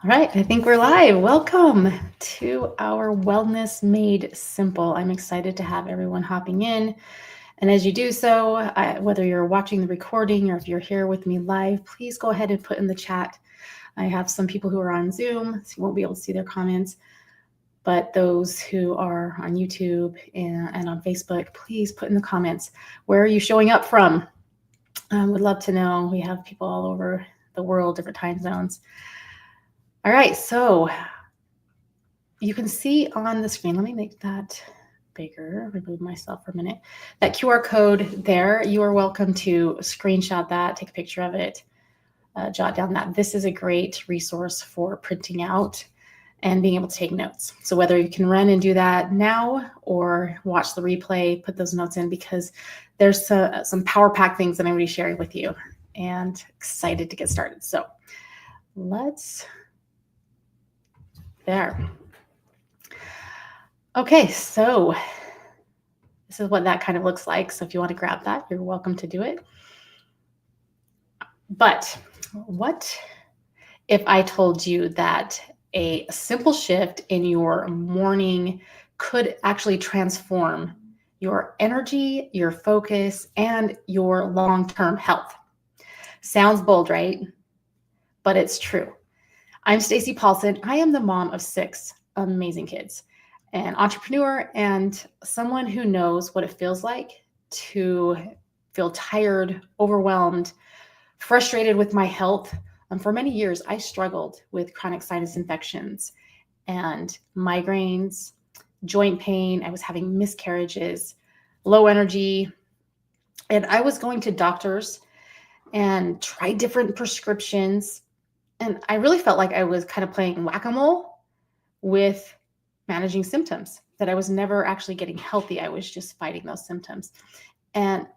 All right, I think we're live. Welcome to our Wellness Made Simple. I'm excited to have everyone hopping in. And as you do so, whether you're watching the recording or if you're here with me live, please go ahead and put in the chat. I have some people who are on Zoom, so you won't be able to see their comments. But those who are on YouTube and on Facebook, please put in the comments, where are you showing up from? Would love to know. We have people all over the world, different time zones. All right, so you can see on the screen, let me make that bigger, remove myself for a minute. That QR code there, you are welcome to screenshot that, take a picture of it, jot down that. This is a great resource for printing out and being able to take notes. So whether you can run and do that now or watch the replay, put those notes in, because there's some power pack things that I'm going to be sharing with you, and excited to get started. So there. Okay, so this is what that kind of looks like. So if you want to grab that, you're welcome to do it. But what if I told you that a simple shift in your morning could actually transform your energy, your focus, and your long-term health? Sounds bold, right? But it's true. I'm Stacy Paulson. I am the mom of 6 amazing kids, an entrepreneur, and someone who knows what it feels like to feel tired, overwhelmed, frustrated with my health. For many years, I struggled with chronic sinus infections and migraines, joint pain. I was having miscarriages, low energy, and I was going to doctors and tried different prescriptions. And I really felt like I was kind of playing whack-a-mole with managing symptoms, that I was never actually getting healthy. I was just fighting those symptoms. And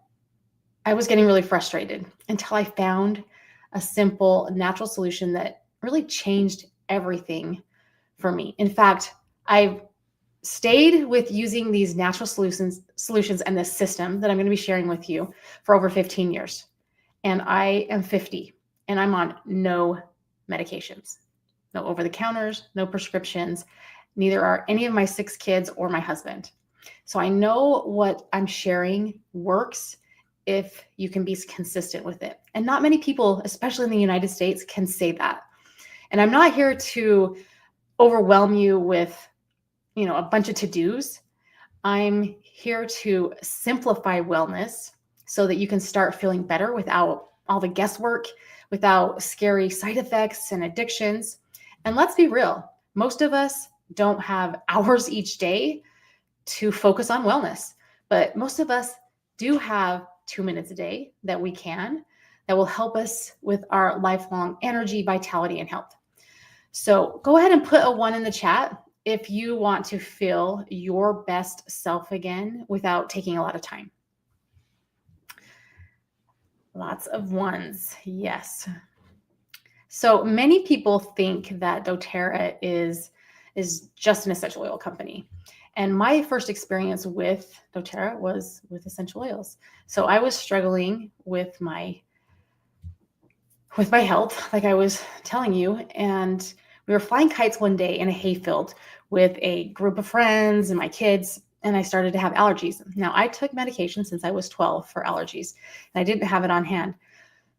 I was getting really frustrated until I found a simple natural solution that really changed everything for me. In fact, I've stayed with using these natural solutions and this system that I'm going to be sharing with you for over 15 years. And I am 50 and I'm on no medications, no over the counters, no prescriptions. Neither are any of my 6 kids or my husband. So I know what I'm sharing works if you can be consistent with it. And not many people, especially in the United States, can say that. And I'm not here to overwhelm you with, a bunch of to-dos. I'm here to simplify wellness so that you can start feeling better without all the guesswork, without scary side effects and addictions. And let's be real, most of us don't have hours each day to focus on wellness, but most of us do have 2 minutes a day that will help us with our lifelong energy, vitality, and health. So go ahead and put a 1 in the chat if you want to feel your best self again without taking a lot of time. Lots of 1s, yes. So many people think that doTERRA is just an essential oil company. And my first experience with doTERRA was with essential oils. So I was struggling with my health, like I was telling you, and we were flying kites one day in a hayfield with a group of friends and my kids, and I started to have allergies. Now, I took medication since I was 12 for allergies, and I didn't have it on hand.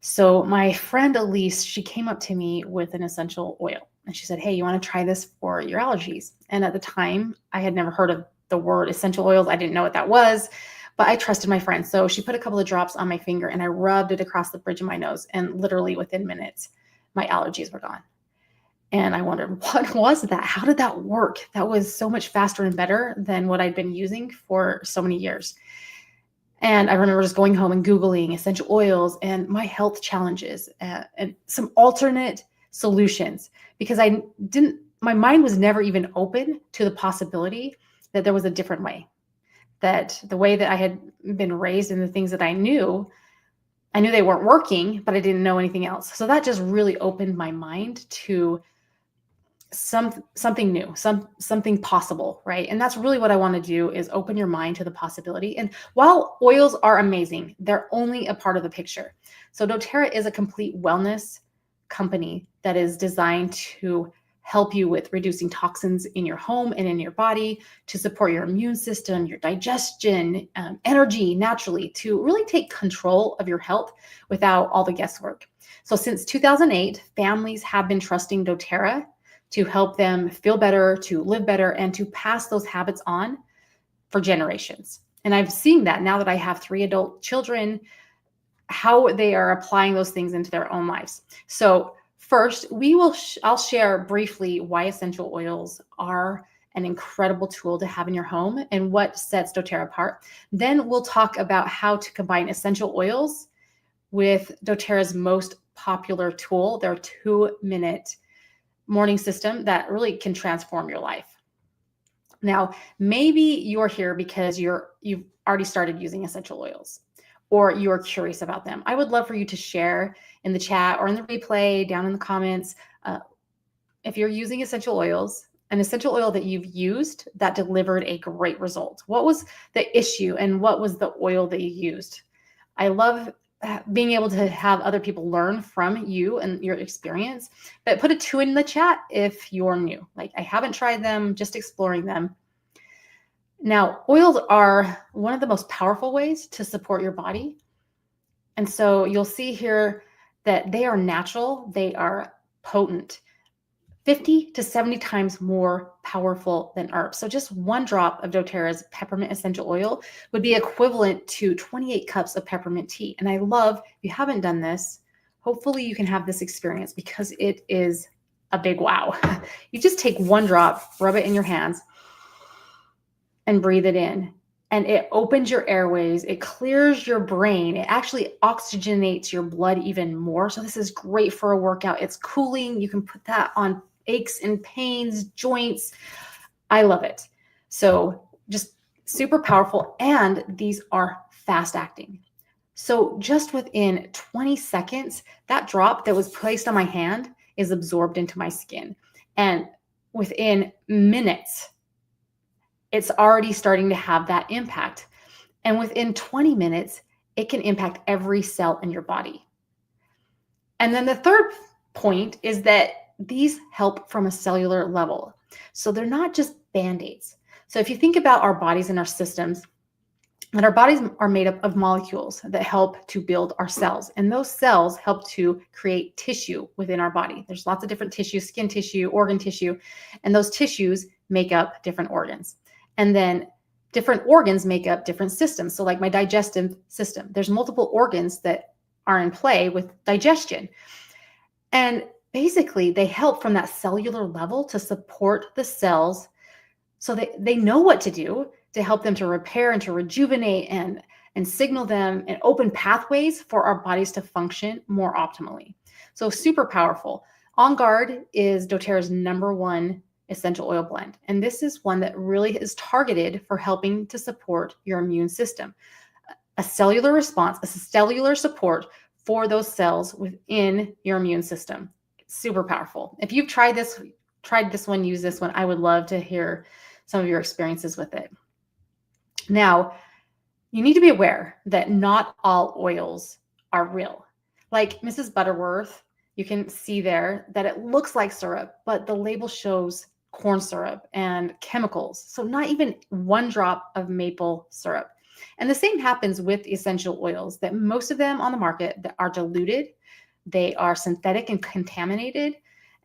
So my friend Elise, she came up to me with an essential oil, and she said, "Hey, you want to try this for your allergies?" And at the time, I had never heard of the word essential oils. I didn't know what that was, but I trusted my friend. So she put a couple of drops on my finger and I rubbed it across the bridge of my nose. And literally within minutes, my allergies were gone. And I wondered, what was that? How did that work? That was so much faster and better than what I'd been using for so many years. And I remember just going home and Googling essential oils and my health challenges and some alternate solutions, because my mind was never even open to the possibility that there was a different way, that the way that I had been raised and the things that I knew they weren't working, but I didn't know anything else. So that just really opened my mind to something new, something possible, right? And that's really what I want to do, is open your mind to the possibility. And while oils are amazing, they're only a part of the picture. So doTERRA is a complete wellness company that is designed to help you with reducing toxins in your home and in your body, to support your immune system, your digestion, energy naturally, to really take control of your health without all the guesswork. So since 2008, families have been trusting doTERRA to help them feel better, to live better, and to pass those habits on for generations. And I've seen that now that I have 3 adult children, how they are applying those things into their own lives. So first, I'll share briefly why essential oils are an incredible tool to have in your home and what sets doTERRA apart. Then we'll talk about how to combine essential oils with doTERRA's most popular tool, their 2-minute morning system that really can transform your life. Now, maybe you're here because you've already started using essential oils, or you're curious about them. I would love for you to share in the chat or in the replay down in the comments if you're using essential oils, an essential oil that you've used that delivered a great result. What was the issue and what was the oil that you used? I love being able to have other people learn from you and your experience, but put a 2 in the chat if you're new. Like, I haven't tried them, just exploring them. Now, oils are one of the most powerful ways to support your body. And so you'll see here that they are natural, they are potent, 50 to 70 times more powerful than herbs. So just 1 drop of doTERRA's peppermint essential oil would be equivalent to 28 cups of peppermint tea. And I love, if you haven't done this, hopefully you can have this experience because it is a big wow. You just take 1 drop, rub it in your hands, and breathe it in. And it opens your airways. It clears your brain. It actually oxygenates your blood even more. So this is great for a workout. It's cooling. You can put that on aches and pains, joints. I love it. So just super powerful. And these are fast acting. So just within 20 seconds, that drop that was placed on my hand is absorbed into my skin. And within minutes, it's already starting to have that impact. And within 20 minutes, it can impact every cell in your body. And then the third point is that these help from a cellular level. So they're not just Band-Aids. So if you think about our bodies and our systems, and our bodies are made up of molecules that help to build our cells. And those cells help to create tissue within our body. There's lots of different tissues, skin tissue, organ tissue, and those tissues make up different organs. And then different organs make up different systems. So like my digestive system, there's multiple organs that are in play with digestion. And basically they help from that cellular level to support the cells so they know what to do to help them to repair and to rejuvenate and signal them and open pathways for our bodies to function more optimally. So super powerful. On Guard is doTERRA's #1 essential oil blend. And this is one that really is targeted for helping to support your immune system. A cellular response, a cellular support for those cells within your immune system. Super powerful. If you've tried this one, use this one, I would love to hear some of your experiences with it. Now, you need to be aware that not all oils are real. Like Mrs. Butterworth, you can see there that it looks like syrup, but the label shows corn syrup and chemicals. So not even 1 drop of maple syrup. And the same happens with essential oils, that most of them on the market that are diluted, they are synthetic and contaminated,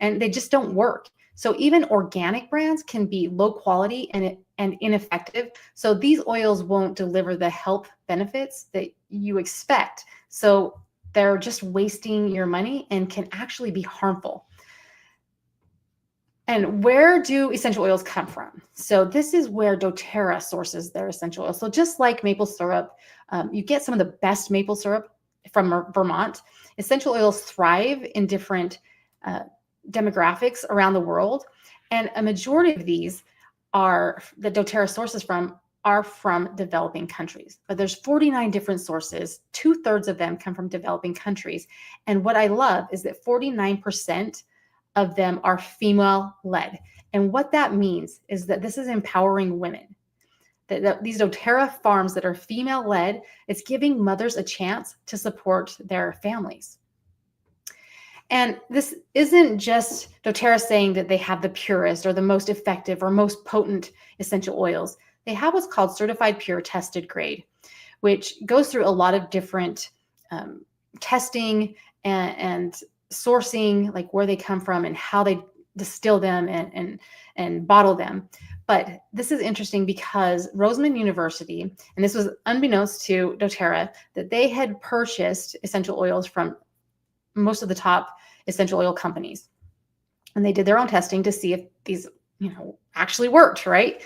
and they just don't work. So even organic brands can be low quality and ineffective. So these oils won't deliver the health benefits that you expect. So they're just wasting your money and can actually be harmful. And where do essential oils come from? So this is where doTERRA sources their essential oils. So just like maple syrup, you get some of the best maple syrup from Vermont. Essential oils thrive in different demographics around the world. And a majority of these that doTERRA sources from are from developing countries. But there's 49 different sources. 2/3 of them come from developing countries. And what I love is that 49% of them are female-led. And what that means is that this is empowering women. That these doTERRA farms that are female-led, it's giving mothers a chance to support their families. And this isn't just doTERRA saying that they have the purest or the most effective or most potent essential oils. They have what's called certified pure tested grade, which goes through a lot of different testing and sourcing, like where they come from and how they distill them and bottle them. But this is interesting because Roseman University, and this was unbeknownst to doTERRA, that they had purchased essential oils from most of the top essential oil companies. And they did their own testing to see if these, actually worked, right?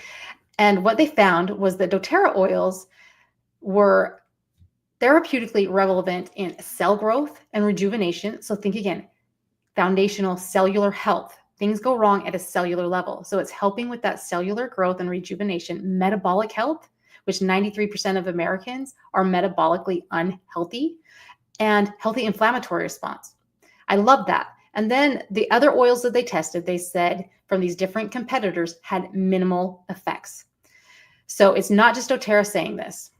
And what they found was that doTERRA oils were therapeutically relevant in cell growth and rejuvenation. So think again, foundational cellular health. Things go wrong at a cellular level. So it's helping with that cellular growth and rejuvenation, metabolic health, which 93% of Americans are metabolically unhealthy, and healthy inflammatory response. I love that. And then the other oils that they tested, they said from these different competitors had minimal effects. So it's not just doTERRA saying this.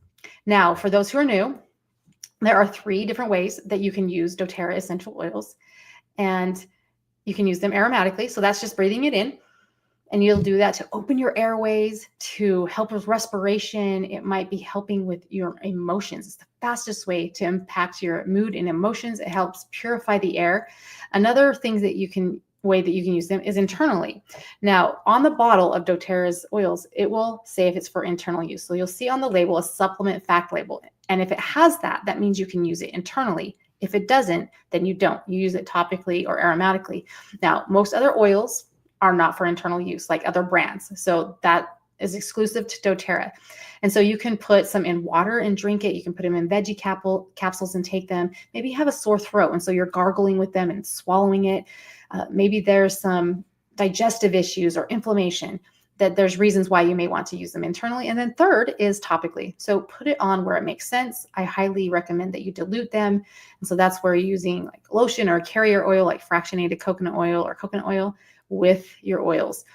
Now, for those who are new, there are 3 different ways that you can use doTERRA essential oils, and you can use them aromatically. So that's just breathing it in. And you'll do that to open your airways, to help with respiration. It might be helping with your emotions. It's the fastest way to impact your mood and emotions. It helps purify the air. Another thing way that you can use them is internally. Now, on the bottle of doTERRA's oils, it will say if it's for internal use. So you'll see on the label a supplement fact label. And if it has that, that means you can use it internally. If it doesn't, then you don't. You use it topically or aromatically. Now, most other oils are not for internal use, like other brands. So that is exclusive to doTERRA. And so you can put some in water and drink it. You can put them in veggie capsules and take them. Maybe you have a sore throat, and so you're gargling with them and swallowing it. Maybe there's some digestive issues or inflammation, that there's reasons why you may want to use them internally. And then third is topically. So put it on where it makes sense. I highly recommend that you dilute them. And so that's where you're using like lotion or carrier oil, like fractionated coconut oil or coconut oil, with your oils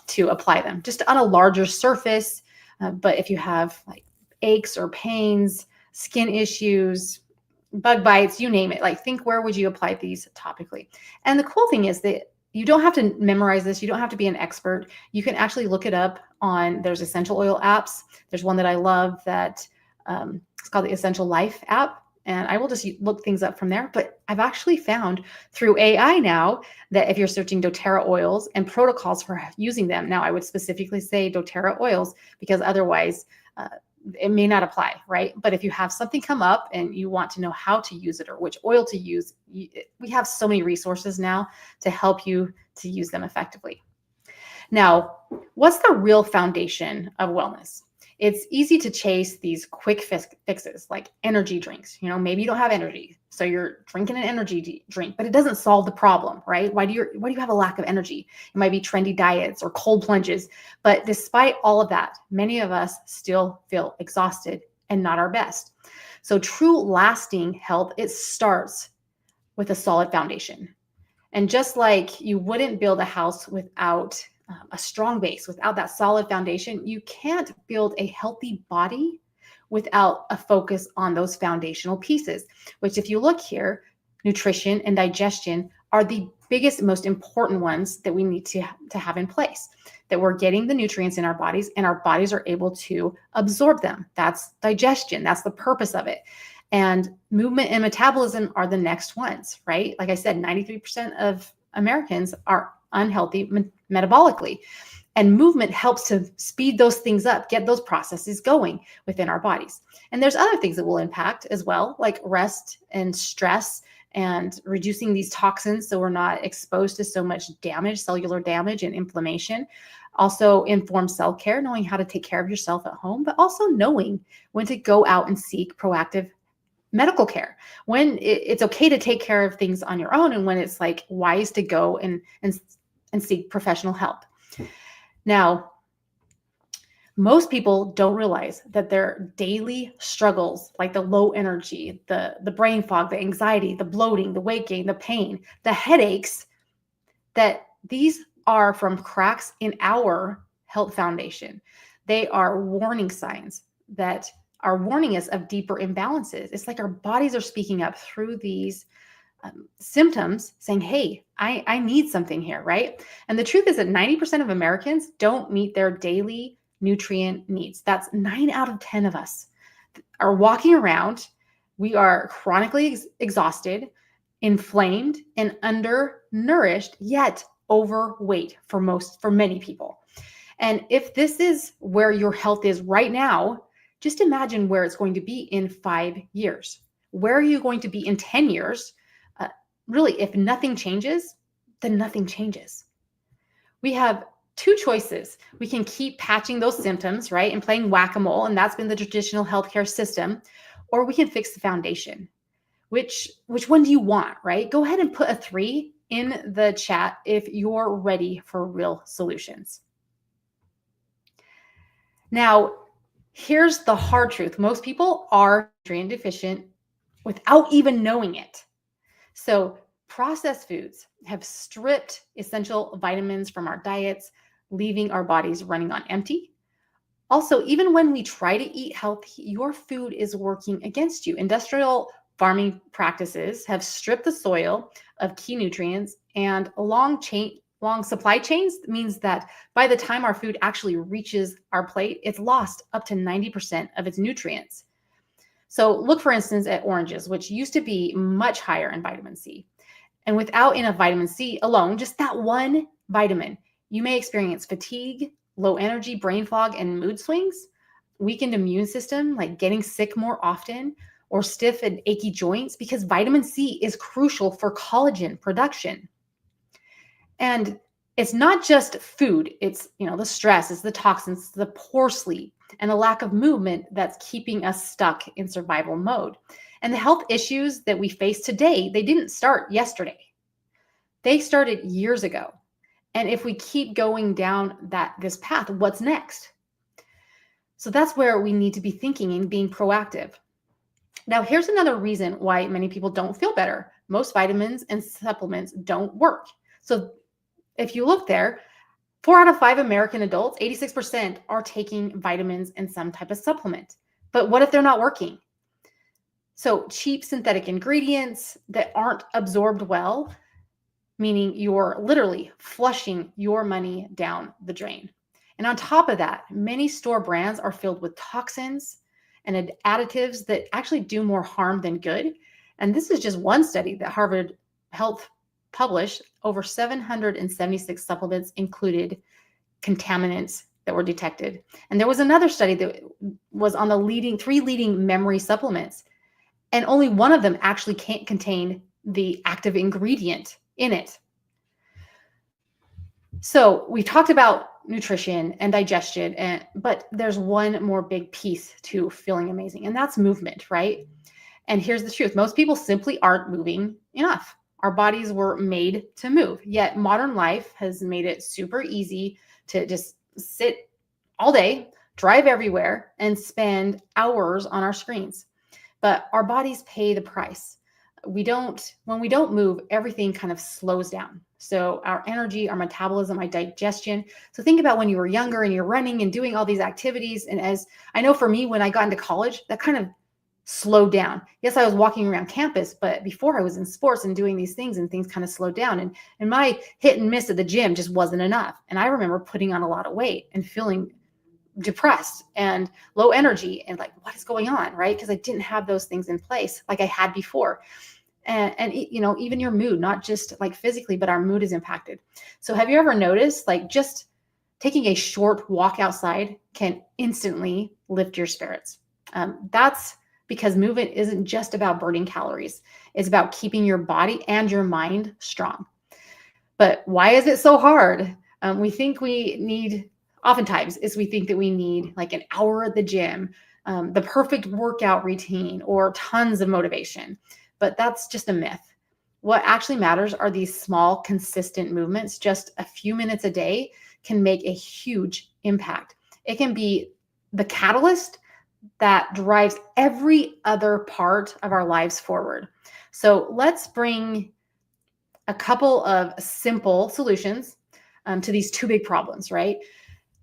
to apply them just on a larger surface. But if you have like aches or pains, skin issues, bug bites, you name it, like think, where would you apply these topically? And the cool thing is that you don't have to memorize this. You don't have to be an expert. You can actually look it up there's essential oil apps. There's one that I love that it's called the Essential Life app. And I will just look things up from there. But I've actually found through AI now that if you're searching doTERRA oils and protocols for using them, now I would specifically say doTERRA oils because otherwise it may not apply, right? But if you have something come up and you want to know how to use it or which oil to use, we have so many resources now to help you to use them effectively. Now, what's the real foundation of wellness? It's easy to chase these quick fixes like energy drinks. Maybe you don't have energy, so you're drinking an energy drink, but it doesn't solve the problem, right? Why do you have a lack of energy? It might be trendy diets or cold plunges. But despite all of that, many of us still feel exhausted and not our best. So true lasting health, it starts with a solid foundation. And just like you wouldn't build a house without a strong base, without that solid foundation, you can't build a healthy body without a focus on those foundational pieces, which if you look here, nutrition and digestion are the biggest, most important ones that we need to have in place, that we're getting the nutrients in our bodies and our bodies are able to absorb them. That's digestion. That's the purpose of it. And movement and metabolism are the next ones, right? Like I said, 93% of Americans are unhealthy metabolically, and movement helps to speed those things up, get those processes going within our bodies. And there's other things that will impact as well, like rest and stress and reducing these toxins so we're not exposed to so much damage, cellular damage and inflammation. Also informed self-care, knowing how to take care of yourself at home, but also knowing when to go out and seek proactive medical care, when it's okay to take care of things on your own, and when it's like wise to go and seek professional help. Now, most people don't realize that their daily struggles, like the low energy, the brain fog, the anxiety, the bloating, the weight gain, the pain, the headaches, that these are from cracks in our health foundation. They are warning signs that are warning us of deeper imbalances. It's like our bodies are speaking up through these symptoms saying, hey, I need something here, right? And the truth is that 90% of Americans don't meet their daily nutrient needs. That's 9 out of 10 of us are walking around. We are chronically exhausted, inflamed, and undernourished, yet overweight for many people. And if this is where your health is right now, just imagine where it's going to be in 5 years. Where are you going to be in 10 years? Really, if nothing changes, then nothing changes. We have two choices. We can keep patching those symptoms, right, and playing whack-a-mole, and that's been the traditional healthcare system, or we can fix the foundation. Which one do you want, right? Go ahead and put a 3 in the chat if you're ready for real solutions. Now, here's the hard truth. Most people are nutrient deficient without even knowing it. So processed foods have stripped essential vitamins from our diets, leaving our bodies running on empty. Also, even when we try to eat healthy, your food is working against you. Industrial farming practices have stripped the soil of key nutrients, and long supply chains means that by the time our food actually reaches our plate, it's lost up to 90% of its nutrients. So look, for instance, at oranges, which used to be much higher in vitamin C. And without enough vitamin C alone, just that one vitamin, you may experience fatigue, low energy, brain fog, and mood swings, weakened immune system, like getting sick more often, or stiff and achy joints, because vitamin C is crucial for collagen production. And it's not just food. It's, the stress, it's the toxins, the poor sleep, and the lack of movement that's keeping us stuck in survival mode. And the health issues that we face today, they didn't start yesterday. They started years ago. And if we keep going down this path, what's next? So that's where we need to be thinking and being proactive. Now, here's another reason why many people don't feel better. Most vitamins and supplements don't work. So if you look there, 4 out of 5 American adults, 86%, are taking vitamins and some type of supplement. But what if they're not working? So cheap synthetic ingredients that aren't absorbed well, meaning you're literally flushing your money down the drain. And on top of that, many store brands are filled with toxins and additives that actually do more harm than good. And this is just one study that Harvard Health published. Over 776 supplements included contaminants that were detected. And there was another study that was on the 3 leading memory supplements, and only one of them actually can't contain the active ingredient in it. So we talked about nutrition and digestion, but there's one more big piece to feeling amazing, and that's movement, right? And here's the truth. Most people simply aren't moving enough. Our bodies were made to move, yet modern life has made it super easy to just sit all day, drive everywhere, and spend hours on our screens. But our bodies pay the price. When we don't move, everything kind of slows down. So our energy, our metabolism, our digestion. So think about when you were younger and you're running and doing all these activities. And as I know for me, when I got into college, that kind of slowed down. Yes, I was walking around campus, but before I was in sports and doing these things, and things kind of slowed down. And my hit and miss at the gym just wasn't enough. And I remember putting on a lot of weight and feeling depressed and low energy and like, what is going on, right? Because I didn't have those things in place like I had before. And even your mood, not just like physically, but our mood is impacted. So have you ever noticed, like, just taking a short walk outside can instantly lift your spirits? That's because movement isn't just about burning calories. It's about keeping your body and your mind strong. But why is it so hard? We think we need like an hour at the gym, the perfect workout routine, or tons of motivation. But that's just a myth. What actually matters are these small, consistent movements. Just a few minutes a day can make a huge impact. It can be the catalyst that drives every other part of our lives forward. So let's bring a couple of simple solutions to these two big problems, right,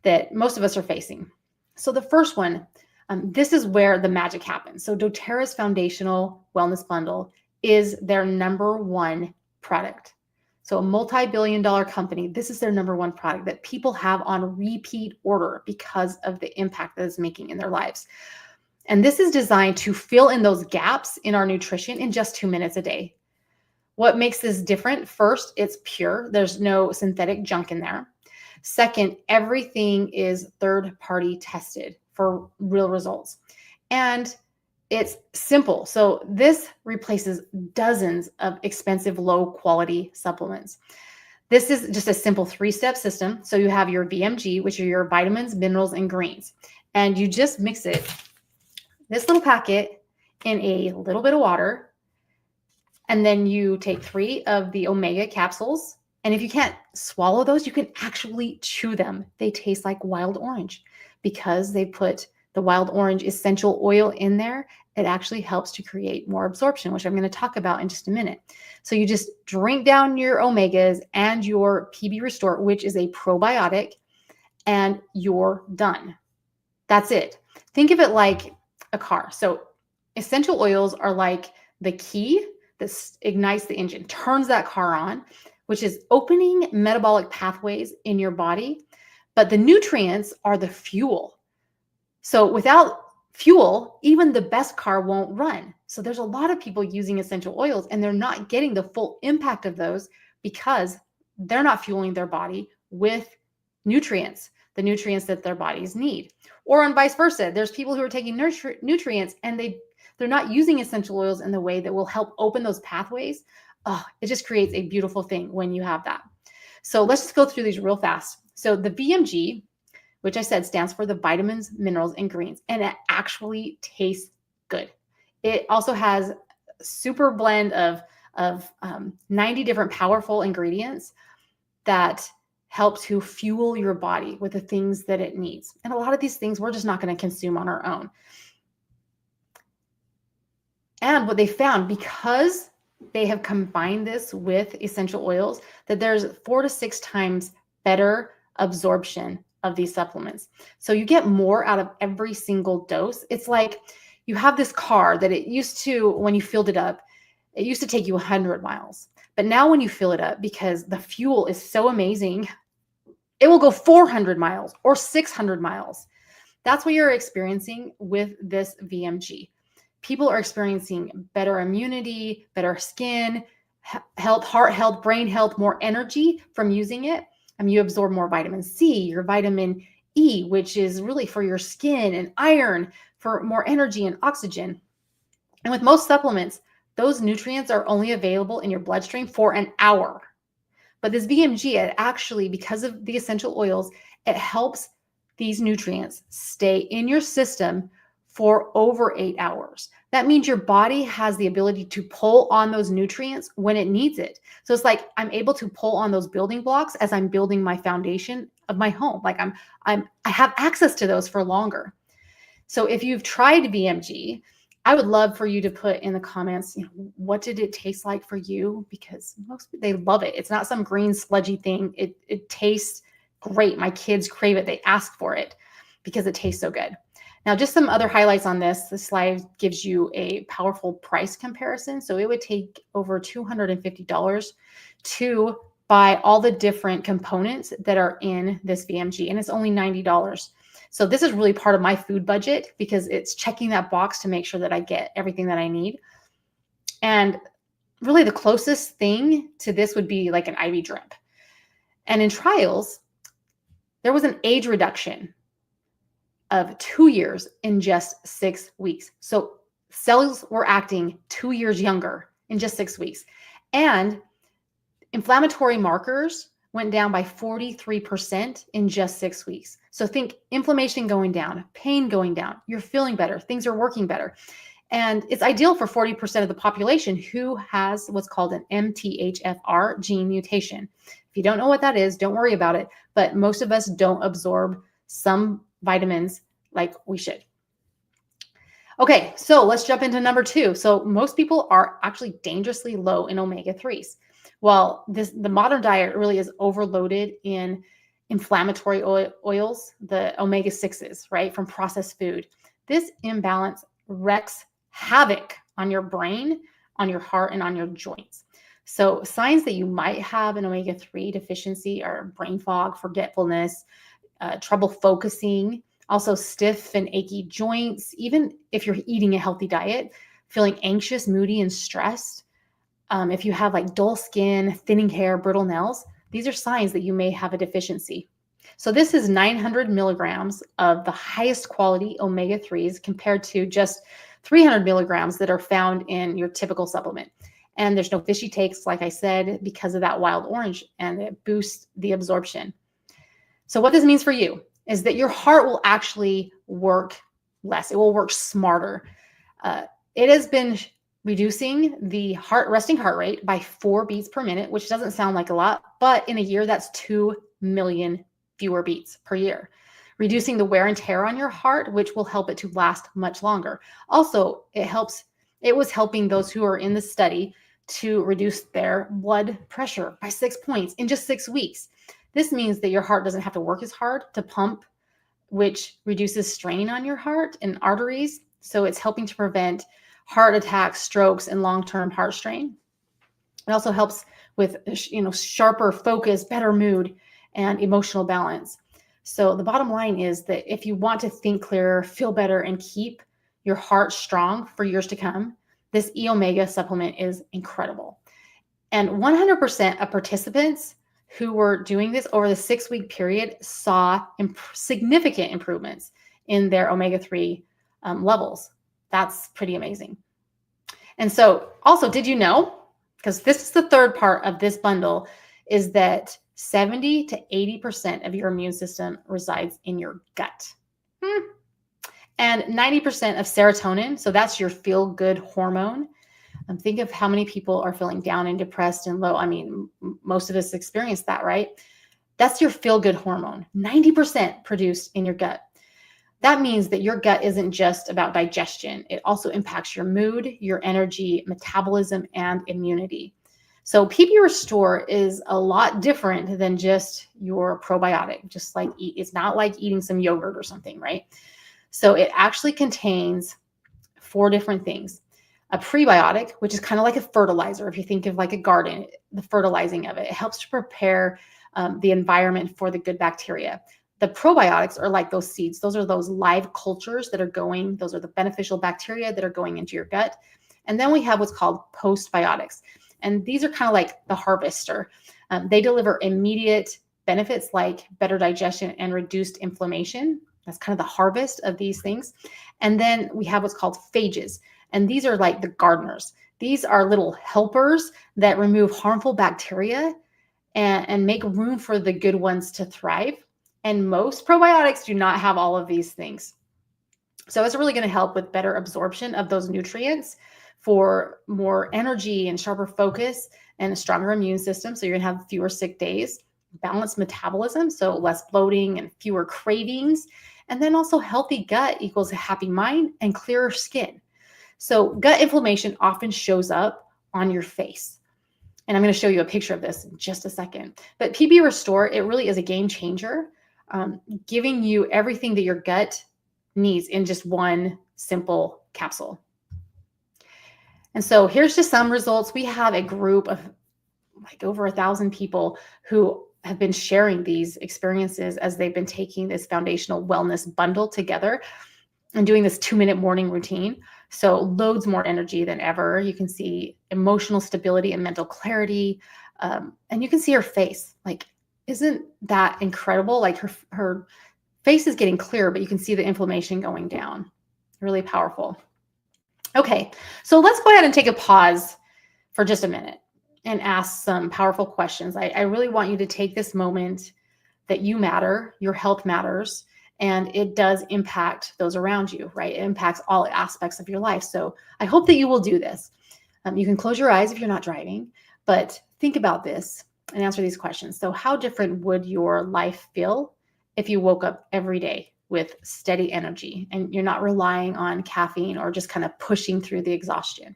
that most of us are facing. So the first one, this is where the magic happens. So doTERRA's foundational wellness bundle is their number one product. So a multi-billion-dollar company, this is their number one product that people have on repeat order because of the impact that it's making in their lives. And this is designed to fill in those gaps in our nutrition in just 2 minutes a day. What makes this different? First, it's pure. There's no synthetic junk in there. Second, everything is third-party tested for real results. And it's simple. So this replaces dozens of expensive, low-quality supplements. This is just a simple 3-step system. So you have your VMG, which are your vitamins, minerals, and greens. And you just mix it, this little packet, in a little bit of water. And then you take 3 of the omega capsules. And if you can't swallow those, you can actually chew them. They taste like wild orange because they put the wild orange essential oil in there. It actually helps to create more absorption, which I'm going to talk about in just a minute. So you just drink down your omegas and your PB Restore, which is a probiotic, and you're done. That's it. Think of it like a car. So essential oils are like the key that ignites the engine, turns that car on, which is opening metabolic pathways in your body. But the nutrients are the fuel. So without fuel, even the best car won't run. So there's a lot of people using essential oils and they're not getting the full impact of those because they're not fueling their body with nutrients, the nutrients that their bodies need. Or on vice versa, there's people who are taking nutrients and they're not using essential oils in the way that will help open those pathways. Oh, it just creates a beautiful thing when you have that. So let's just go through these real fast. So the VMG, which I said stands for the vitamins, minerals, and greens, and it actually tastes good. It also has a super blend of 90 different powerful ingredients that help to fuel your body with the things that it needs. And a lot of these things we're just not going to consume on our own. And what they found, because they have combined this with essential oils, that there's 4 to 6 times better absorption of these supplements. So you get more out of every single dose. It's like you have this car that it used to, when you filled it up, it used to take you 100 miles. But now when you fill it up, because the fuel is so amazing, it will go 400 miles or 600 miles. That's what you're experiencing with this VMG. People are experiencing better immunity, better skin, health, heart health, brain health, more energy from using it. You absorb more vitamin C, your vitamin E, which is really for your skin, and iron for more energy and oxygen. And with most supplements, those nutrients are only available in your bloodstream for an hour. But this VMG, it actually, because of the essential oils, it helps these nutrients stay in your system for over 8 hours. That means your body has the ability to pull on those nutrients when it needs it. So it's like I'm able to pull on those building blocks as I'm building my foundation of my home. Like I have access to those for longer. So if you've tried VMG, I would love for you to put in the comments, what did it taste like for you? Because they love it. It's not some green sludgy thing. It tastes great. My kids crave it. They ask for it because it tastes so good. Now, just some other highlights on this. This slide gives you a powerful price comparison. So it would take over $250 to buy all the different components that are in this VMG, and it's only $90. So this is really part of my food budget because it's checking that box to make sure that I get everything that I need. And really the closest thing to this would be like an IV drip. And in trials, there was an age reduction of 2 years in just 6 weeks. So cells were acting 2 years younger in just 6 weeks. And inflammatory markers went down by 43% in just 6 weeks. So think inflammation going down, pain going down, you're feeling better, things are working better. And it's ideal for 40% of the population who has what's called an MTHFR gene mutation. If you don't know what that is, don't worry about it. But most of us don't absorb some vitamins like we should. Okay, so let's jump into number 2. So most people are actually dangerously low in omega-3s. Well, the modern diet really is overloaded in inflammatory oils, the omega-6s, right, from processed food. This imbalance wreaks havoc on your brain, on your heart and on your joints. So signs that you might have an omega-3 deficiency are brain fog, forgetfulness, trouble focusing, also stiff and achy joints, even if you're eating a healthy diet, feeling anxious, moody, and stressed. If you have like dull skin, thinning hair, brittle nails, these are signs that you may have a deficiency. So this is 900 milligrams of the highest quality omega-3s compared to just 300 milligrams that are found in your typical supplement. And there's no fishy takes, like I said, because of that wild orange, and it boosts the absorption. So what this means for you is that your heart will actually work less. It will work smarter. It has been reducing the resting heart rate by 4 beats per minute, which doesn't sound like a lot, but in a year, that's 2 million fewer beats per year. Reducing the wear and tear on your heart, which will help it to last much longer. Also, it was helping those who are in the study to reduce their blood pressure by 6 points in just 6 weeks. This means that your heart doesn't have to work as hard to pump, which reduces strain on your heart and arteries. So it's helping to prevent heart attacks, strokes, and long-term heart strain. It also helps with, sharper focus, better mood, and emotional balance. So the bottom line is that if you want to think clearer, feel better, and keep your heart strong for years to come, this E-Omega supplement is incredible. And 100% of participants who were doing this over the 6-week period saw significant improvements in their omega-3 levels. That's pretty amazing. And so also, did you know, because this is the third part of this bundle, is that 70 to 80% of your immune system resides in your gut. And 90% of serotonin, so that's your feel-good hormone. Think of how many people are feeling down and depressed and low. I mean, most of us experience that, right? That's your feel-good hormone, 90% produced in your gut. That means that your gut isn't just about digestion. It also impacts your mood, your energy, metabolism, and immunity. So PB Restore is a lot different than just your probiotic, just like it's not like eating some yogurt or something, right? So it actually contains 4 different things. A prebiotic, which is kind of like a fertilizer. If you think of like a garden, the fertilizing of it, it helps to prepare the environment for the good bacteria. The probiotics are like those seeds. Those are those live cultures that are those are the beneficial bacteria that are going into your gut. And then we have what's called postbiotics. And these are kind of like the harvester. They deliver immediate benefits like better digestion and reduced inflammation. That's kind of the harvest of these things. And then we have what's called phages. And these are like the gardeners. These are little helpers that remove harmful bacteria and make room for the good ones to thrive. And most probiotics do not have all of these things. So it's really going to help with better absorption of those nutrients for more energy and sharper focus and a stronger immune system. So you're going to have fewer sick days, balanced metabolism, so less bloating and fewer cravings. And then also healthy gut equals a happy mind and clearer skin. So gut inflammation often shows up on your face. And I'm going to show you a picture of this in just a second. But PB Restore, it really is a game changer, giving you everything that your gut needs in just one simple capsule. And so here's just some results. We have a group of like over 1,000 people who have been sharing these experiences as they've been taking this foundational wellness bundle together and doing this 2-minute morning routine. So loads more energy than ever. You can see emotional stability and mental clarity. And you can see her face. Like, isn't that incredible? Like her face is getting clearer, but you can see the inflammation going down. Really powerful. Okay, so let's go ahead and take a pause for just a minute and ask some powerful questions. I really want you to take this moment that you matter, your health matters, and it does impact those around you, right? It impacts all aspects of your life. So I hope that you will do this. You can close your eyes if you're not driving, but think about this and answer these questions. So how different would your life feel if you woke up every day with steady energy and you're not relying on caffeine or just kind of pushing through the exhaustion?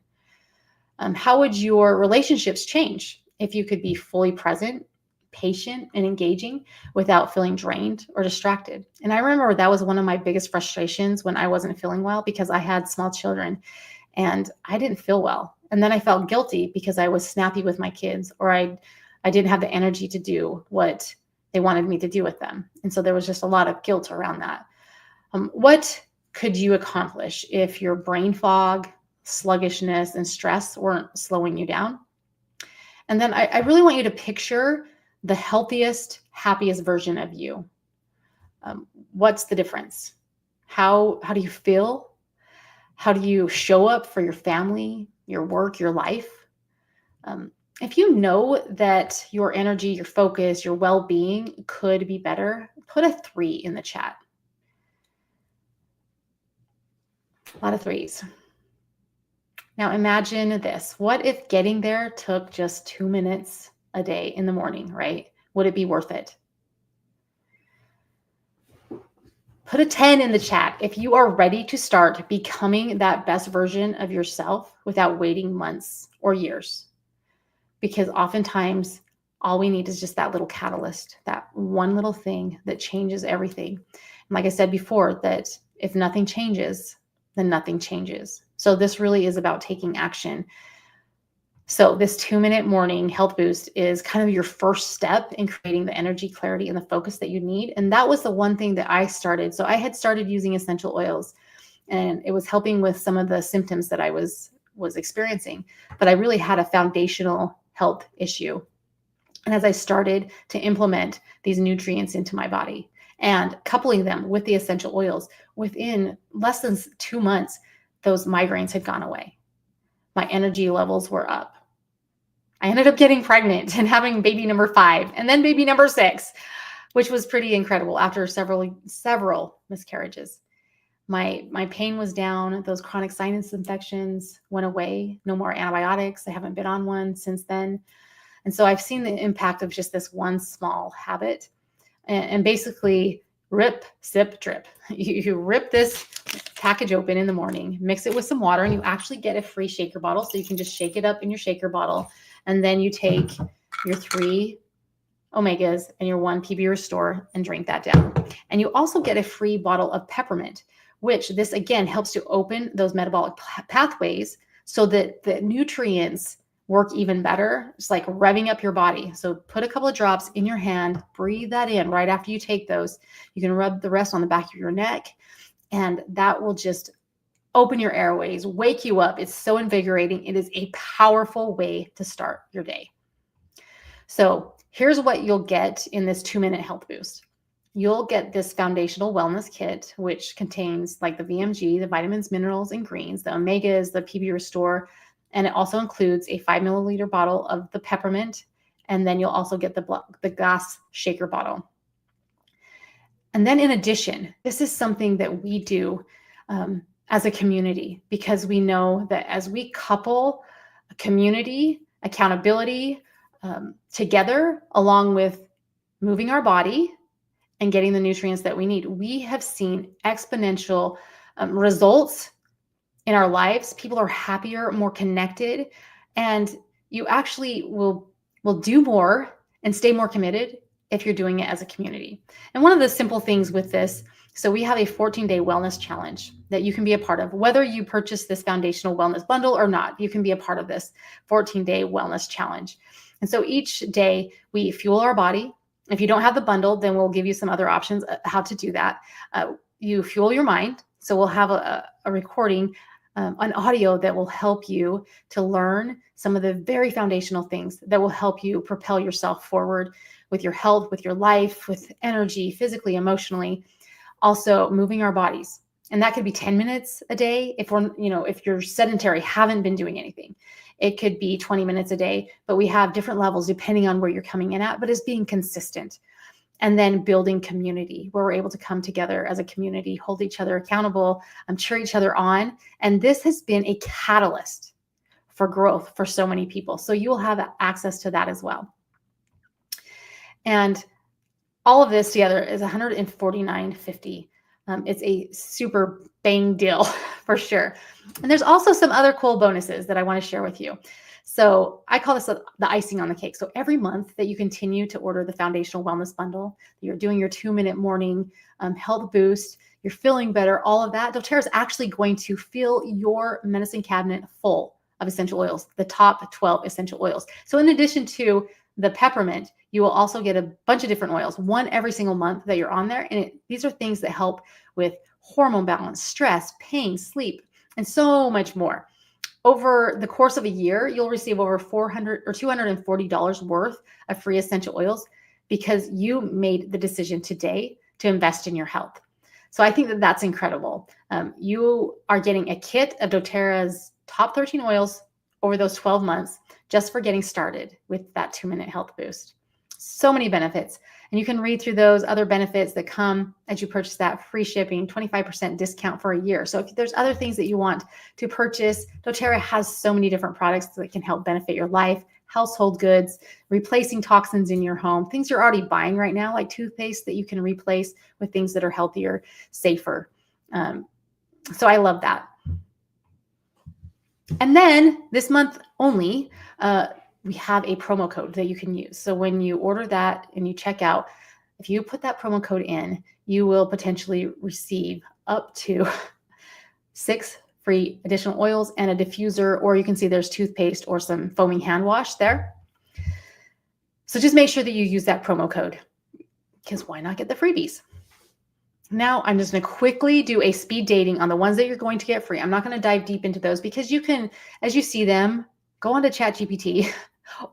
How would your relationships change if you could be fully present, patient, and engaging without feeling drained or distracted? And I remember that was one of my biggest frustrations when I wasn't feeling well, because I had small children and I didn't feel well. And then I felt guilty because I was snappy with my kids, or I didn't have the energy to do what they wanted me to do with them. And so there was just a lot of guilt around that. What could you accomplish if your brain fog, sluggishness, and stress weren't slowing you down? And then I really want you to picture the healthiest, happiest version of you. What's the difference? How do you feel? How do you show up for your family, your work, your life? If you know that your energy, your focus, your well-being could be better, put a 3 in the chat. A lot of 3s. Now imagine this. What if getting there took just 2 minutes a day in the morning, right? Would it be worth it? Put a 10 in the chat if you are ready to start becoming that best version of yourself without waiting months or years. Because oftentimes all we need is just that little catalyst, that one little thing that changes everything. And like I said before, that if nothing changes, then nothing changes. So this really is about taking action. So this 2-minute morning health boost is kind of your first step in creating the energy, clarity, and the focus that you need. And that was the one thing that I started. So I had started using essential oils, and it was helping with some of the symptoms that I was experiencing. But I really had a foundational health issue. And as I started to implement these nutrients into my body and coupling them with the essential oils, within less than 2 months, those migraines had gone away. My energy levels were up. I ended up getting pregnant and having baby number 5 and then baby number 6, which was pretty incredible after several miscarriages. My pain was down. Those chronic sinus infections went away. No more antibiotics. I haven't been on one since then. And so I've seen the impact of just this one small habit. And basically, rip, sip, drip. You rip this package open in the morning, mix it with some water, and you actually get a free shaker bottle. So you can just shake it up in your shaker bottle. And then you take your 3 omegas and your 1 PB Restore and drink that down. And you also get a free bottle of peppermint, which this again helps to open those metabolic pathways so that the nutrients work even better. It's like revving up your body. So put a couple of drops in your hand, breathe that in right after you take those. You can rub the rest on the back of your neck, and that will just open your airways, wake you up. It's so invigorating. It is a powerful way to start your day. So here's what you'll get in this 2-minute health boost. You'll get this foundational wellness kit, which contains like the VMG, the vitamins, minerals, and greens, the omegas, the PB Restore, and it also includes a 5 milliliter bottle of the peppermint. And then you'll also get the glass shaker bottle. And then in addition, this is something that we do as a community, because we know that as we couple a community, accountability together, along with moving our body and getting the nutrients that we need, we have seen exponential results in our lives. People are happier, more connected, and you actually will do more and stay more committed if you're doing it as a community. And one of the simple things with this, so we have a 14-day wellness challenge that you can be a part of. Whether you purchase this foundational wellness bundle or not, you can be a part of this 14-day wellness challenge. And so each day we fuel our body. If you don't have the bundle, then we'll give you some other options how to do that. You fuel your mind. So we'll have a recording, an audio that will help you to learn some of the very foundational things that will help you propel yourself forward with your health, with your life, with energy, physically, emotionally. Also moving our bodies. And that could be 10 minutes a day. If you're sedentary, haven't been doing anything, it could be 20 minutes a day, but we have different levels depending on where you're coming in at, but it's being consistent. And then building community where we're able to come together as a community, hold each other accountable, cheer each other on. And this has been a catalyst for growth for so many people. So you will have access to that as well. And all of this together is $149.50. It's a super bang deal for sure. And there's also some other cool bonuses that I want to share with you. So I call this the icing on the cake. So every month that you continue to order the foundational wellness bundle, you're doing your 2-minute morning health boost, you're feeling better, all of that, doTERRA is actually going to fill your medicine cabinet full of essential oils, the top 12 essential oils. So in addition to the peppermint, you will also get a bunch of different oils, one every single month that you're on there. And these are things that help with hormone balance, stress, pain, sleep, and so much more. Over the course of a year, you'll receive over $400 or $240 worth of free essential oils because you made the decision today to invest in your health. So I think that that's incredible. You are getting a kit of doTERRA's top 13 oils over those 12 months just for getting started with that 2-minute health boost. So many benefits. And you can read through those other benefits that come as you purchase that: free shipping, 25% discount for a year. So if there's other things that you want to purchase, doTERRA has so many different products that can help benefit your life, household goods, replacing toxins in your home, things you're already buying right now, like toothpaste that you can replace with things that are healthier, safer. So I love that. And then this month only, we have a promo code that you can use. So when you order that and you check out, if you put that promo code in, you will potentially receive up to 6 free additional oils and a diffuser, or you can see there's toothpaste or some foaming hand wash there. So just make sure that you use that promo code, because why not get the freebies? Now I'm just going to quickly do a speed dating on the ones that you're going to get free. I'm not going to dive deep into those because you can, as you see them, go onto ChatGPT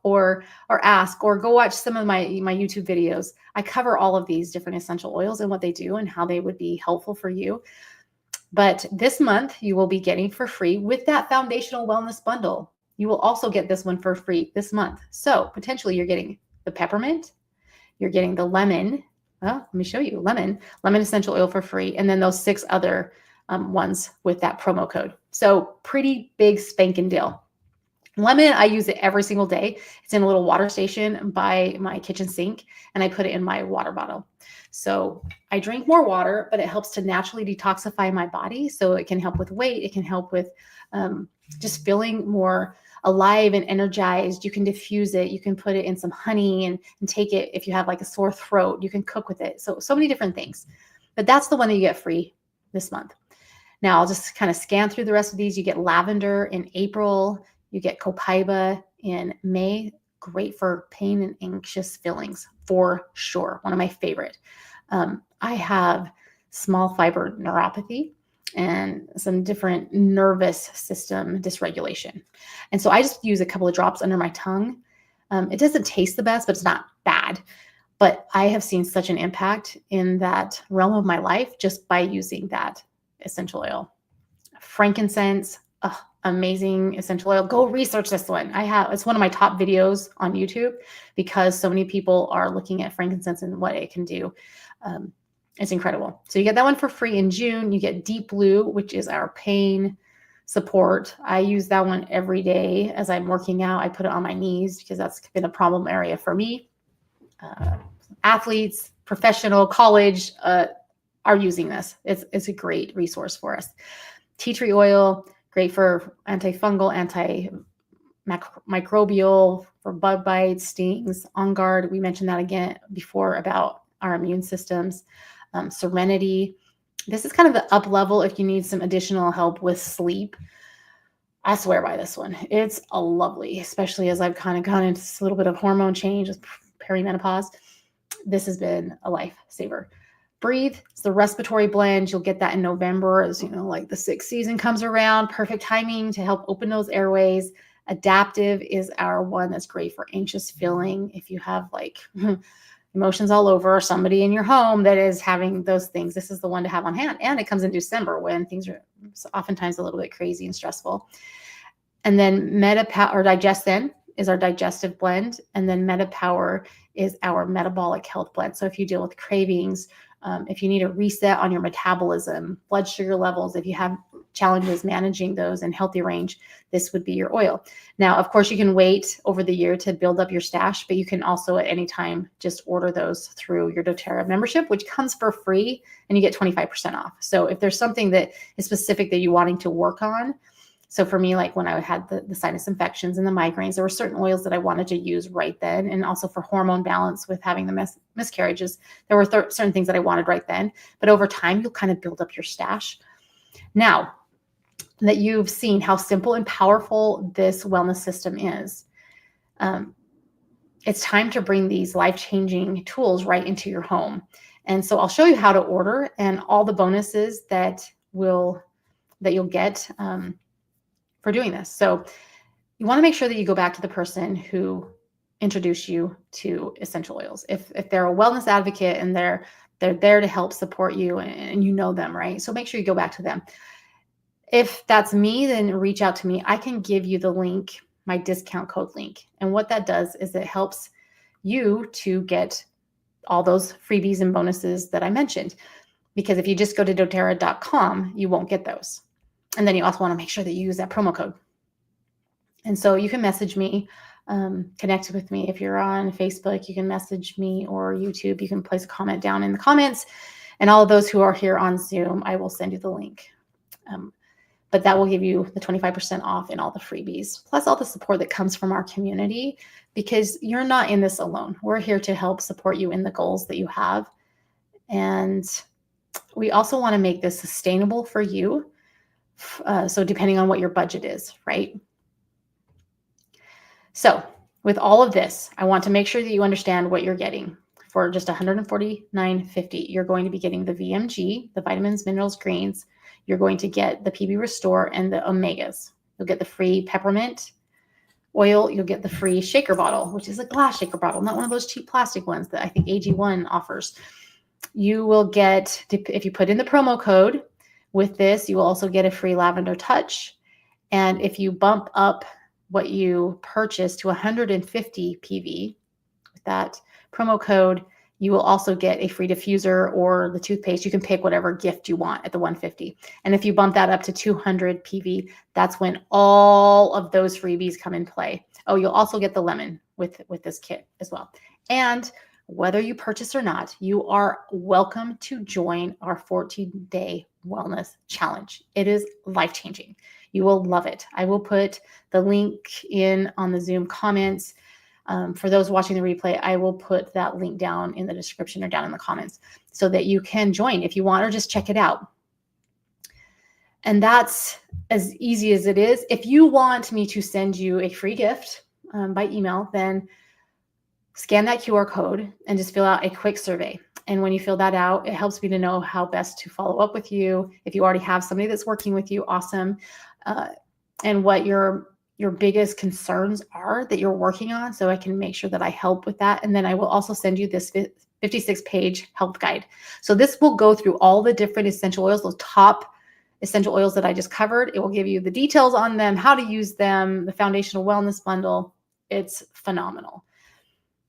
or ask, or go watch some of my YouTube videos. I cover all of these different essential oils and what they do and how they would be helpful for you. But this month you will be getting for free with that foundational wellness bundle. You will also get this one for free this month. So potentially you're getting the peppermint, you're getting the lemon. Well, let me show you lemon essential oil for free. And then those 6 other ones with that promo code. So pretty big spanking deal. Lemon, I use it every single day. It's in a little water station by my kitchen sink, and I put it in my water bottle. So I drink more water, but it helps to naturally detoxify my body. So it can help with weight. It can help with just feeling more alive and energized. You can diffuse it. You can put it in some honey and take it if you have like a sore throat. You can cook with it. So many different things. But that's the one that you get free this month. Now I'll just kind of scan through the rest of these. You get lavender in April. You get copaiba in May. Great for pain and anxious feelings for sure. One of my favorite. I have small fiber neuropathy and some different nervous system dysregulation. And so I just use a couple of drops under my tongue. It doesn't taste the best, but it's not bad. But I have seen such an impact in that realm of my life just by using that essential oil. Frankincense, amazing essential oil. Go research this one. It's one of my top videos on YouTube because so many people are looking at frankincense and what it can do. It's incredible. So you get that one for free in June. You get Deep Blue, which is our pain support. I use that one every day as I'm working out. I put it on my knees because that's been a problem area for me. Athletes, professional, college are using this. It's a great resource for us. Tea tree oil, great for antifungal, antimicrobial, for bug bites, stings. On Guard, we mentioned that again before about our immune systems. Serenity. This is kind of the up level if you need some additional help with sleep. I swear by this one. It's a lovely, especially as I've kind of gone into a little bit of hormone change, perimenopause. This has been a lifesaver. Breathe. It's the respiratory blend. You'll get that in November as like the 6th season comes around. Perfect timing to help open those airways. Adaptive is our one that's great for anxious feeling. If you have like emotions all over, or somebody in your home that is having those things, this is the one to have on hand. And it comes in December when things are oftentimes a little bit crazy and stressful. And then Digestin is our digestive blend. And then MetaPower is our metabolic health blend. So if you deal with cravings, if you need a reset on your metabolism, blood sugar levels, if you have challenges managing those in healthy range, this would be your oil. Now, of course, you can wait over the year to build up your stash, but you can also at any time just order those through your doTERRA membership, which comes for free, and you get 25% off. So if there's something that is specific that you're wanting to work on, so for me, like when I had the sinus infections and the migraines, there were certain oils that I wanted to use right then. And also for hormone balance with having the miscarriages, there were certain things that I wanted right then. But over time, you'll kind of build up your stash. Now, that you've seen how simple and powerful this wellness system is. It's time to bring these life-changing tools right into your home. And so I'll show you how to order and all the bonuses that you'll get for doing this. So you want to make sure that you go back to the person who introduced you to essential oils. If they're a wellness advocate and they're there to help support you and you know them, right? So make sure you go back to them. If that's me, then reach out to me. I can give you the link, my discount code link. And what that does is it helps you to get all those freebies and bonuses that I mentioned. Because if you just go to doTERRA.com, you won't get those. And then you also want to make sure that you use that promo code. And so you can message me, connect with me. If you're on Facebook, you can message me, or YouTube, you can place a comment down in the comments. And all of those who are here on Zoom, I will send you the link. But that will give you the 25% off and all the freebies, plus all the support that comes from our community, because you're not in this alone. We're here to help support you in the goals that you have. And we also want to make this sustainable for you. So depending on what your budget is, right? So with all of this, I want to make sure that you understand what you're getting. For just $149.50, you're going to be getting the VMG, the vitamins, minerals, greens. You're going to get the PB Restore and the omegas. You'll get the free peppermint oil. You'll get the free shaker bottle, which is a glass shaker bottle, not one of those cheap plastic ones that I think AG1 offers. You will get, if you put in the promo code with this, you will also get a free lavender touch. And if you bump up what you purchase to 150 PV with that promo code, you will also get a free diffuser or the toothpaste. You can pick whatever gift you want at the 150. And if you bump that up to 200 PV, that's when all of those freebies come in play. Oh, you'll also get the lemon with this kit as well. And whether you purchase or not, you are welcome to join our 14-day wellness challenge. It is life-changing. You will love it. I will put the link in on the Zoom comments. For those watching the replay, I will put that link down in the description or down in the comments so that you can join if you want, or just check it out. And that's as easy as it is. If you want me to send you a free gift by email, then scan that QR code and just fill out a quick survey. And when you fill that out, it helps me to know how best to follow up with you. If you already have somebody that's working with you, awesome. And what your biggest concerns are that you're working on, so I can make sure that I help with that. And then I will also send you this 56-page health guide. So this will go through all the different essential oils, those top essential oils that I just covered. It will give you the details on them, how to use them, the foundational wellness bundle. It's phenomenal.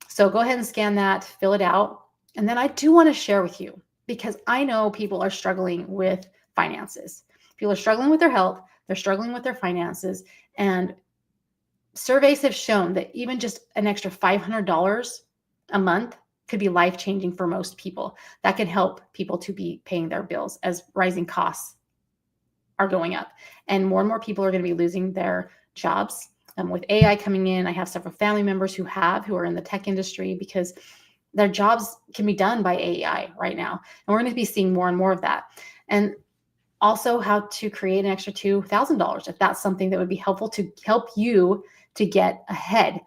So go ahead and scan that, fill it out. And then I do want to share with you, because I know people are struggling with finances. People are struggling with their health. They're struggling with their finances. And surveys have shown that even just an extra $500 a month could be life-changing for most people. That can help people to be paying their bills as rising costs are going up. And more people are going to be losing their jobs. With AI coming in, I have several family members who are in the tech industry, because their jobs can be done by AI right now. And we're going to be seeing more and more of that. And also how to create an extra $2,000 if that's something that would be helpful to help you to get ahead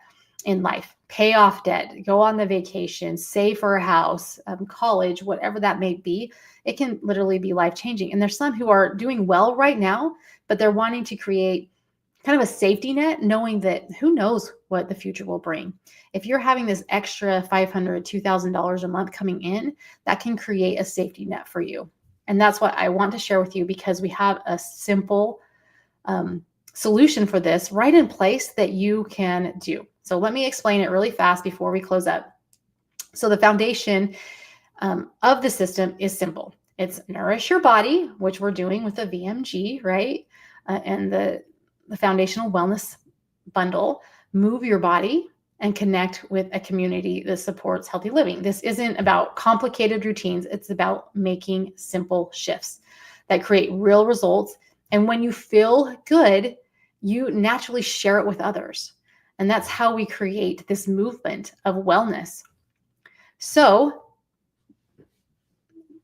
in life, pay off debt, go on the vacation, save for a house, college, whatever that may be. It can literally be life-changing. And there's some who are doing well right now, but they're wanting to create kind of a safety net, knowing that who knows what the future will bring. If you're having this extra $500, $2,000 a month coming in, that can create a safety net for you. And that's what I want to share with you, because we have a simple solution for this right in place that you can do. So let me explain it really fast before we close up. So the foundation of the system is simple. It's nourish your body, which we're doing with the VMG, right? And the foundational wellness bundle, move your body, and connect with a community that supports healthy living. This isn't about complicated routines. It's about making simple shifts that create real results. And when you feel good, you naturally share it with others. And that's how we create this movement of wellness. So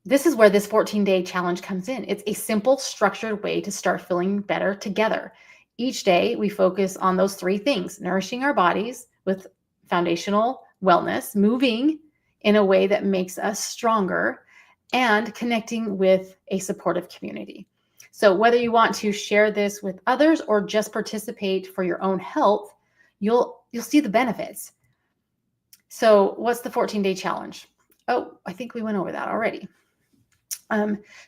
This is where this 14-day challenge comes in. It's a simple, structured way to start feeling better together. Each day, we focus on those three things: nourishing our bodies with foundational wellness, moving in a way that makes us stronger, and connecting with a supportive community. So, whether you want to share this with others or just participate for your own health, you'll see the benefits. So, what's the 14-day challenge? Oh, I think we went over that already.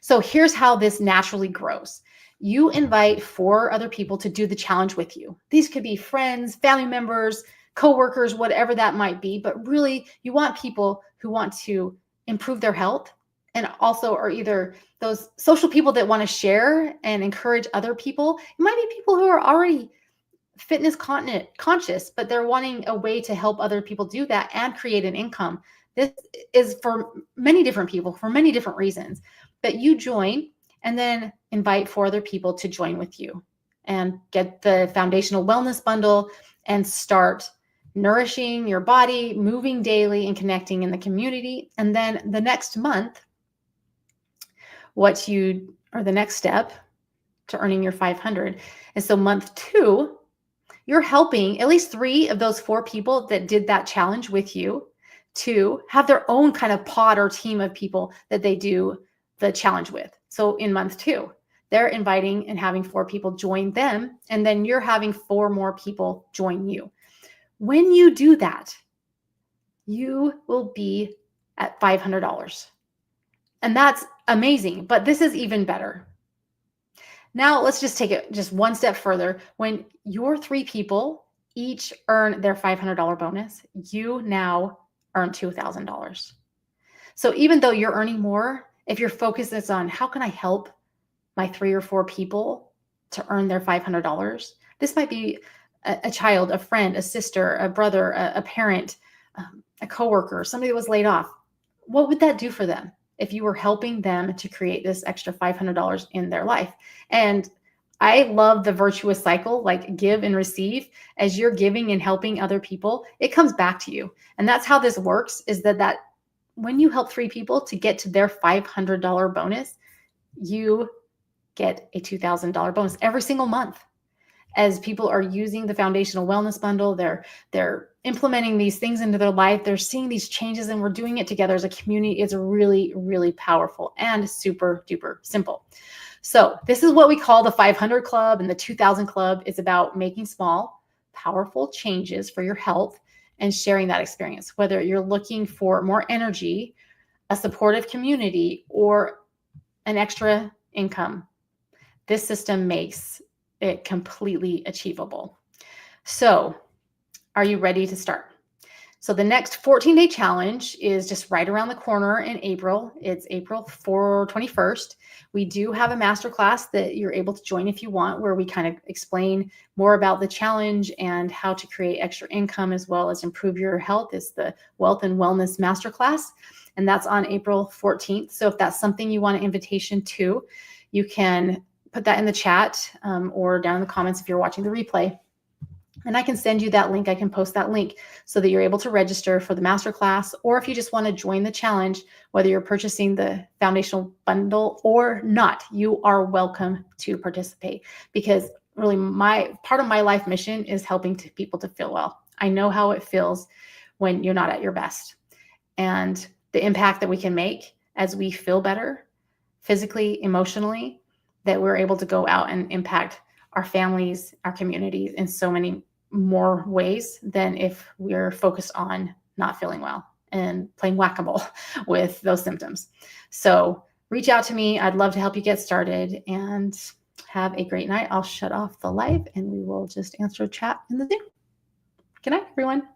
So here's how this naturally grows. You invite 4 other people to do the challenge with you. These could be friends, family members, coworkers, whatever that might be. But really, you want people who want to improve their health and also are either those social people that want to share and encourage other people. It might be people who are already fitness conscious, but they're wanting a way to help other people do that and create an income. This is for many different people for many different reasons. But you join and then invite 4 other people to join with you and get the foundational wellness bundle and start nourishing your body, moving daily, and connecting in the community. And then the next month, the next step to earning your 500 is, so month 2, you're helping at least 3 of those 4 people that did that challenge with you to have their own kind of pod or team of people that they do the challenge with. So in month 2, they're inviting and having 4 people join them, and then you're having 4 more people join you. When you do that, you will be at $500. And that's amazing, but this is even better. Now let's just take it just one step further. When your 3 people each earn their $500 bonus, you now earn $2,000. So even though you're earning more, if your focus is on how can I help my 3 or 4 people to earn their $500, this might be a child, a friend, a sister, a brother, a parent, a coworker, somebody that was laid off. What would that do for them if you were helping them to create this extra $500 in their life? And I love the virtuous cycle, like give and receive. As you're giving and helping other people, it comes back to you. And that's how this works, is that when you help 3 people to get to their $500 bonus, you get a $2,000 bonus every single month. As people are using the foundational wellness bundle, they're implementing these things into their life. They're seeing these changes, and we're doing it together as a community. It's really, really powerful and super duper simple. So this is what we call the 500 Club and the 2000 Club. It's about making small, powerful changes for your health and sharing that experience. Whether you're looking for more energy, a supportive community, or an extra income, this system makes it completely achievable. So, are you ready to start? So the next 14-day challenge is just right around the corner in April. It's April 21st. We do have a masterclass that you're able to join if you want, where we kind of explain more about the challenge and how to create extra income as well as improve your health. It's the Wealth and Wellness Masterclass, and that's on April 14th. So if that's something you want an invitation to, you can put that in the chat or down in the comments if you're watching the replay. And I can send you that link. I can post that link so that you're able to register for the masterclass. Or if you just want to join the challenge, whether you're purchasing the foundational bundle or not, you are welcome to participate, because really part of my life mission is helping people to feel well. I know how it feels when you're not at your best, and the impact that we can make as we feel better physically, emotionally, that we're able to go out and impact our families, our communities in so many more ways than if we're focused on not feeling well and playing whack-a-mole with those symptoms. So reach out to me. I'd love to help you get started, and have a great night. I'll shut off the live and we will just answer chat in the Zoom. Good night, everyone.